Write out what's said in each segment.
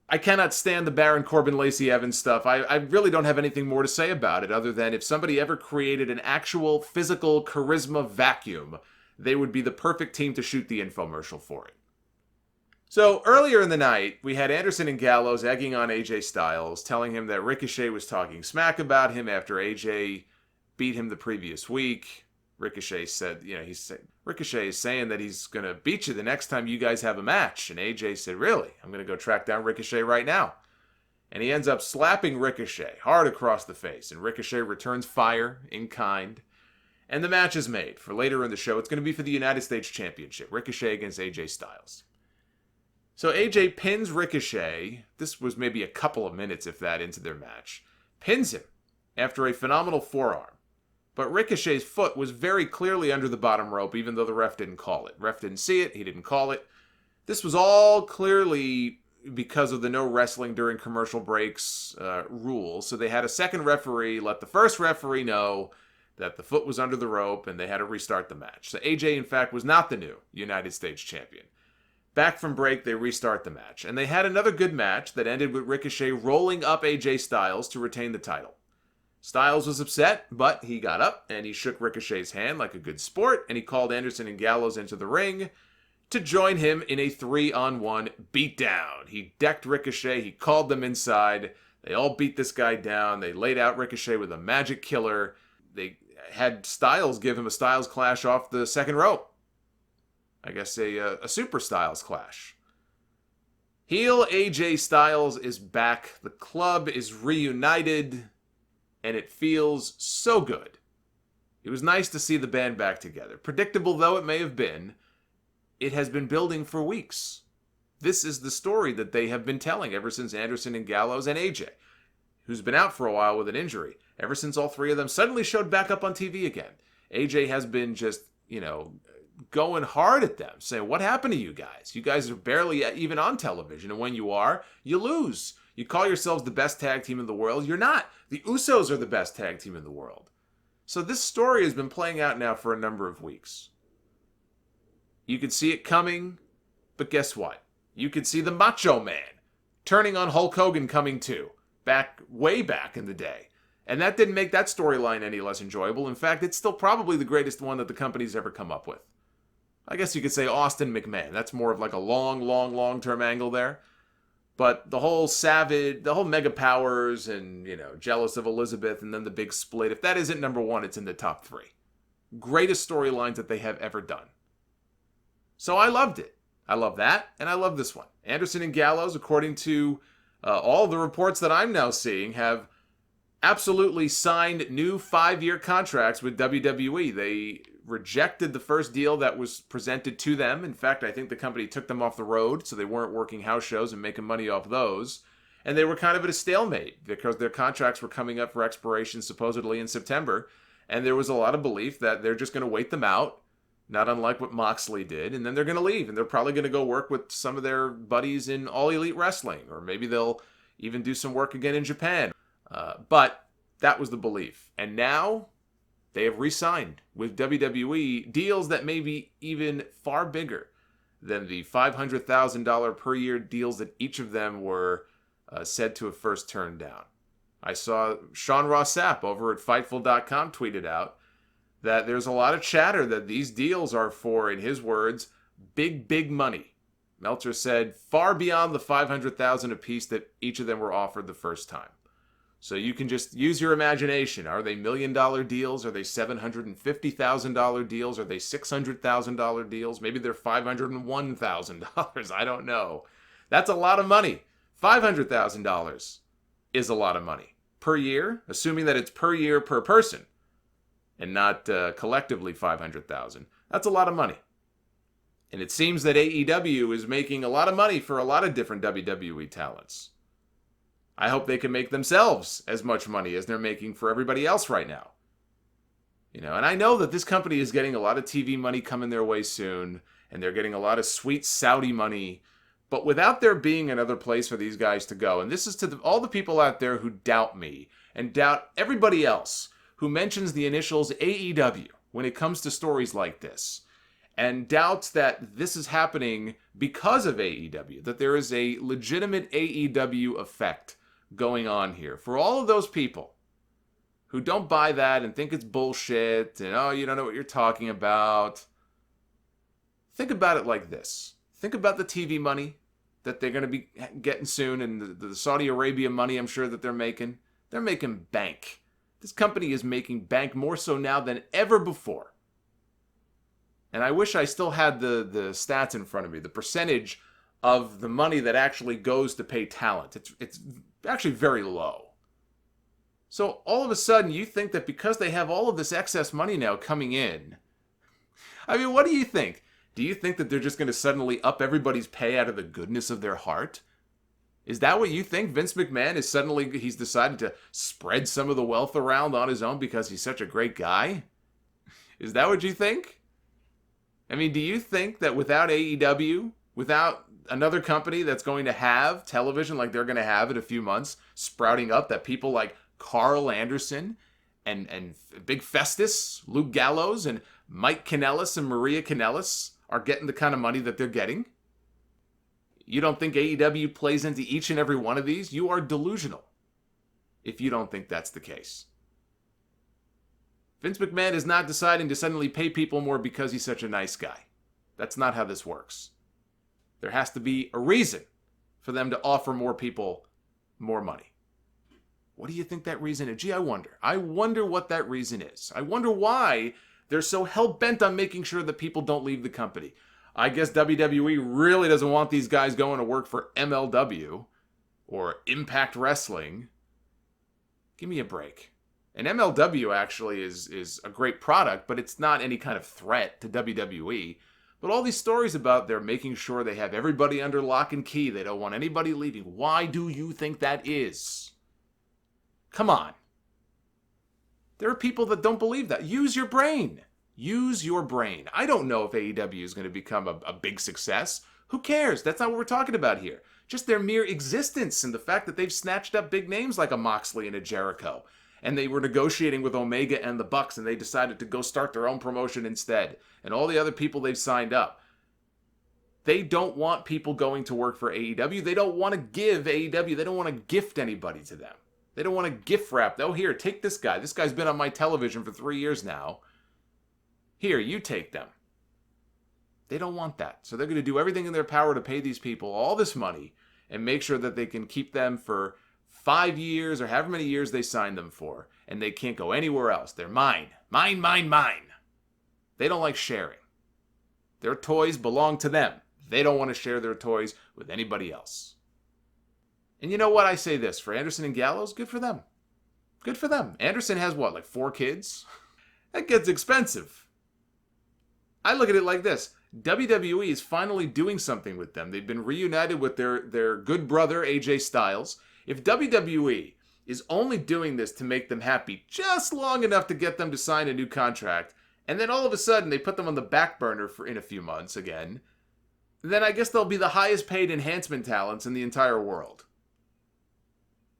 I cannot stand the Baron Corbin Lacey Evans stuff. I really don't have anything more to say about it other than if somebody ever created an actual physical charisma vacuum, they would be the perfect team to shoot the infomercial for it. So earlier in the night, we had Anderson and Gallows egging on AJ Styles, telling him that Ricochet was talking smack about him after AJ beat him the previous week. Ricochet said, Ricochet is saying that he's going to beat you the next time you guys have a match. And AJ said, really? I'm going to go track down Ricochet right now. And he ends up slapping Ricochet hard across the face. And Ricochet returns fire in kind. And the match is made for later in the show. It's going to be for the United States Championship. Ricochet against AJ Styles. So AJ pins Ricochet. This was maybe a couple of minutes, if that, into their match. Pins him after a phenomenal forearm. But Ricochet's foot was very clearly under the bottom rope, even though the ref didn't call it. Ref didn't see it. He didn't call it. This was all clearly because of the no wrestling during commercial breaks rule. So they had a second referee let the first referee know that the foot was under the rope, and they had to restart the match. So AJ, in fact, was not the new United States champion. Back from break, they restart the match. And they had another good match that ended with Ricochet rolling up AJ Styles to retain the title. Styles was upset, but he got up and he shook Ricochet's hand like a good sport, and he called Anderson and Gallows into the ring to join him in a 3-on-1 beatdown. He decked Ricochet, he called them inside, they all beat this guy down, they laid out Ricochet with a magic killer, they had Styles give him a Styles clash off the second rope. I guess a Super Styles clash. Heel AJ Styles is back, the club is reunited, and it feels so good. It was nice to see the band back together. Predictable though it may have been, it has been building for weeks. This is the story that they have been telling ever since Anderson and Gallows and AJ, who's been out for a while with an injury, ever since all three of them suddenly showed back up on TV again. AJ has been just, going hard at them, saying, what happened to you guys? You guys are barely even on television, and when you are, you lose. You call yourselves the best tag team in the world. You're not. The Usos are the best tag team in the world. So this story has been playing out now for a number of weeks. You could see it coming, but guess what? You could see the Macho Man turning on Hulk Hogan coming too, way back in the day. And that didn't make that storyline any less enjoyable. In fact, it's still probably the greatest one that the company's ever come up with. I guess you could say Austin McMahon. That's more of like a long-term angle there. But the whole Savage, the whole Mega Powers and, jealous of Elizabeth and then the big split, if that isn't number one, it's in the top three. Greatest storylines that they have ever done. So I loved it. I love that, and I love this one. Anderson and Gallows, according to all the reports that I'm now seeing, have absolutely signed new 5-year contracts with WWE. They rejected the first deal that was presented to them. In fact, I think the company took them off the road, so they weren't working house shows and making money off those. And they were kind of at a stalemate because their contracts were coming up for expiration supposedly in September. And there was a lot of belief that they're just going to wait them out, not unlike what Moxley did, and then they're going to leave. And they're probably going to go work with some of their buddies in All Elite Wrestling, or maybe they'll even do some work again in Japan. But that was the belief. And now they have re-signed with WWE deals that may be even far bigger than the $500,000 per year deals that each of them were said to have first turned down. I saw Sean Ross Sapp over at Fightful.com tweeted out that there's a lot of chatter that these deals are for, in his words, big money. Meltzer said far beyond the $500,000 apiece that each of them were offered the first time. So you can just use your imagination. Are they $1 million deals? Are they $750,000 deals? Are they $600,000 deals? Maybe they're $501,000. I don't know. That's a lot of money. $500,000 is a lot of money. Per year, assuming that it's per year per person and not collectively $500,000. That's a lot of money. And it seems that AEW is making a lot of money for a lot of different WWE talents. I hope they can make themselves as much money as they're making for everybody else right now. And I know that this company is getting a lot of TV money coming their way soon, and they're getting a lot of sweet Saudi money, but without there being another place for these guys to go, and this is to all the people out there who doubt me, and doubt everybody else who mentions the initials AEW when it comes to stories like this, and doubts that this is happening because of AEW, that there is a legitimate AEW effect going on here. For all of those people who don't buy that and think it's bullshit and, oh, you don't know what you're talking about, think about it like this. Think about the TV money that they're going to be getting soon and the Saudi Arabia money I'm sure that they're making. They're making bank. This company is making bank more so now than ever before. And I wish I still had the stats in front of me, the percentage of the money that actually goes to pay talent. It's actually very low. So all of a sudden you think that because they have all of this excess money now coming in, I mean, what do you think? Do you think that they're just going to suddenly up everybody's pay out of the goodness of their heart? Is that what you think? Vince McMahon is suddenly, he's decided to spread some of the wealth around on his own because he's such a great guy? Is that what you think? I mean, do you think that without AEW, without another company that's going to have television like they're going to have in a few months, sprouting up, that people like Karl Anderson and Big Festus, Luke Gallows, and Mike Kanellis and Maria Kanellis are getting the kind of money that they're getting? You don't think AEW plays into each and every one of these? You are delusional if you don't think that's the case. Vince McMahon is not deciding to suddenly pay people more because he's such a nice guy. That's not how this works. There has to be a reason for them to offer more people more money. What do you think that reason is? Gee, I wonder. I wonder what that reason is. I wonder why they're so hell-bent on making sure that people don't leave the company. I guess WWE really doesn't want these guys going to work for MLW or Impact Wrestling. Give me a break. And MLW actually is a great product, but it's not any kind of threat to WWE. But all these stories about they're making sure they have everybody under lock and key. They don't want anybody leaving. Why do you think that is? Come on. There are people that don't believe that. Use your brain. Use your brain. I don't know if AEW is going to become a big success. Who cares? That's not what we're talking about here. Just their mere existence and the fact that they've snatched up big names like a Moxley and a Jericho. And they were negotiating with Omega and the Bucks, and they decided to go start their own promotion instead. And all the other people they've signed up. They don't want people going to work for AEW. They don't want to give AEW. They don't want to gift anybody to them. They don't want to gift wrap. Oh, here, take this guy. This guy's been on my television for 3 years now. Here, you take them. They don't want that. So they're going to do everything in their power to pay these people all this money and make sure that they can keep them for 5 years or however many years they signed them for. And they can't go anywhere else. They're mine. Mine, mine, mine. They don't like sharing. Their toys belong to them. They don't want to share their toys with anybody else. And you know what? I say this. For Anderson and Gallows, good for them. Good for them. Anderson has what, like 4 kids? That gets expensive. I look at it like this. WWE is finally doing something with them. They've been reunited with their good brother, AJ Styles. If WWE is only doing this to make them happy just long enough to get them to sign a new contract, and then all of a sudden they put them on the back burner for in a few months again, then I guess they'll be the highest paid enhancement talents in the entire world.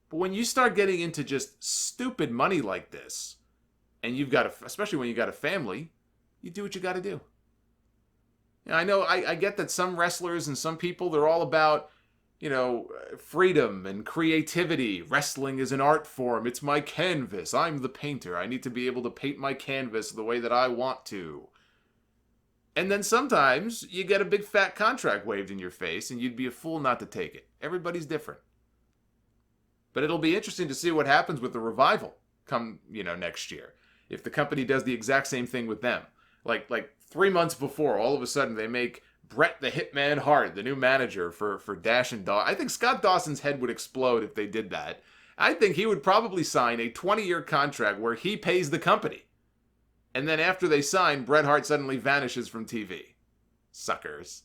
But when you start getting into just stupid money like this, and you've got especially when you got a family, you do what you got to do. And I know, I get that some wrestlers and some people, they're all about, freedom and creativity. Wrestling is an art form. It's my canvas. I'm the painter. I need to be able to paint my canvas the way that I want to. And then sometimes you get a big fat contract waved in your face and you'd be a fool not to take it. Everybody's different. But it'll be interesting to see what happens with the Revival come, next year. If the company does the exact same thing with them. Like 3 months before, all of a sudden they make Bret the Hitman Hart the new manager for Dash and Dawson. I think Scott Dawson's head would explode if they did that. I think he would probably sign a 20-year contract where he pays the company. And then after they sign, Bret Hart suddenly vanishes from TV. Suckers.